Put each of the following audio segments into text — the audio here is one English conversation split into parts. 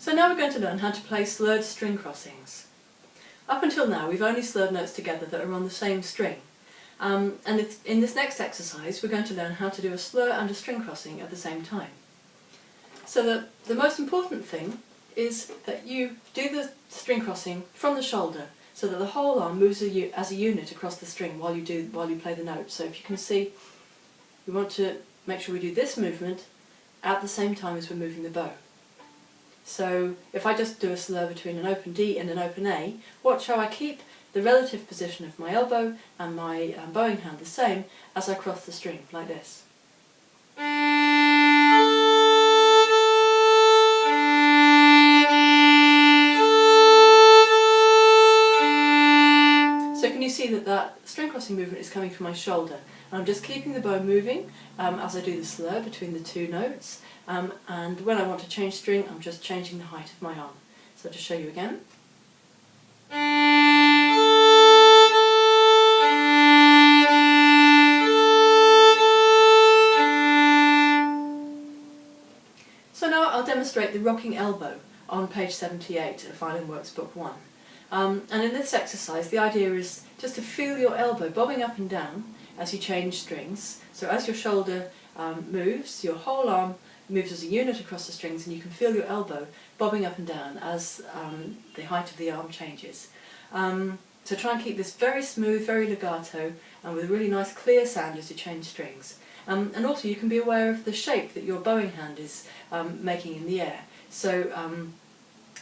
So now we're going to learn how to play slurred string crossings. Up until now we've only slurred notes together that are on the same string. In this next exercise we're going to learn how to do a slur and a string crossing at the same time. So the most important thing is that you do the string crossing from the shoulder so that the whole arm moves as a unit across the string while you play the note. So if you can see, we want to make sure we do this movement at the same time as we're moving the bow. So if I just do a slur between an open D and an open A, watch how I keep the relative position of my elbow and my bowing hand the same as I cross the string, like this. So can you see that string crossing movement is coming from my shoulder? And I'm just keeping the bow moving as I do the slur between the two notes, and when I want to change string I'm just changing the height of my arm. So I'll just show you again. So now I'll demonstrate the rocking elbow on page 78 of Violin-works book 1. And in this exercise the idea is just to feel your elbow bobbing up and down as you change strings. So as your shoulder moves, your whole arm moves as a unit across the strings, and you can feel your elbow bobbing up and down as the height of the arm changes. So try and keep this very smooth, very legato, and with a really nice clear sound as you change strings. And also you can be aware of the shape that your bowing hand is making in the air. So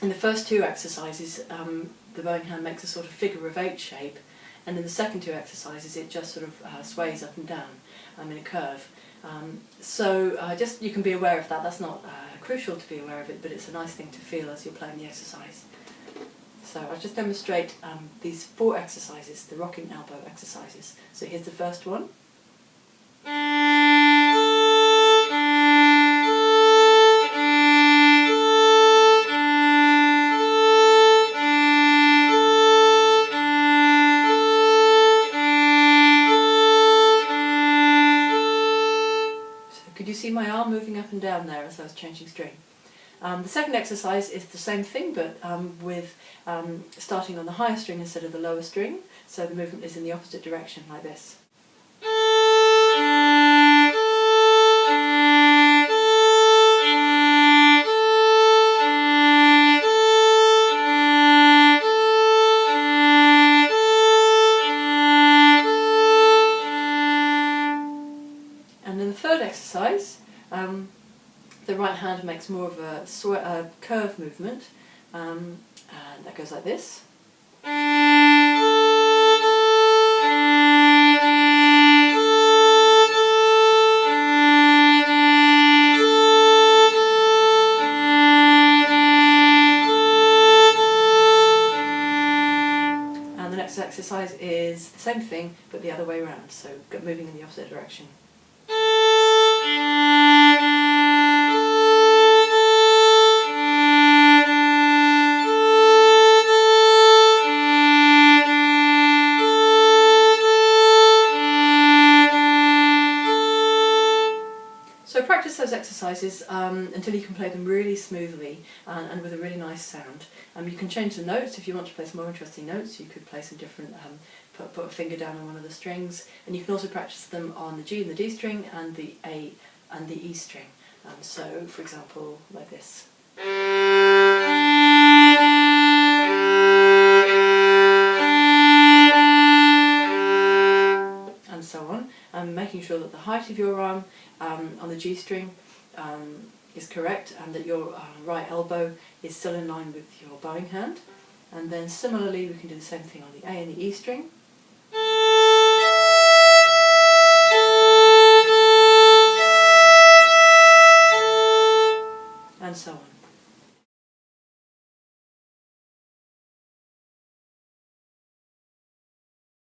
in the first two exercises the bowing hand makes a sort of figure of 8 shape, and in the second two exercises it just sort of sways up and down in a curve. Just you can be aware of that. That's not crucial to be aware of it, but it's a nice thing to feel as you're playing the exercise. So I'll just demonstrate these 4 exercises, the rocking elbow exercises. So here's the first one. Could you see my arm moving up and down there as I was changing string? The second exercise is the same thing, but with starting on the higher string instead of the lower string, so the movement is in the opposite direction, like this. And in the third exercise, the right hand makes more of a curve movement, and that goes like this. And the next exercise is the same thing, but the other way around, so moving in the opposite direction. So practice those exercises until you can play them really smoothly and with a really nice sound. You can change the notes if you want to play some more interesting notes. You could play some different, put a finger down on one of the strings, and you can also practice them on the G and the D string and the A and the E string. So for example, like this. And so on, and making sure that the height of your arm on the G string is correct, and that your right elbow is still in line with your bowing hand. And then similarly we can do the same thing on the A and the E string.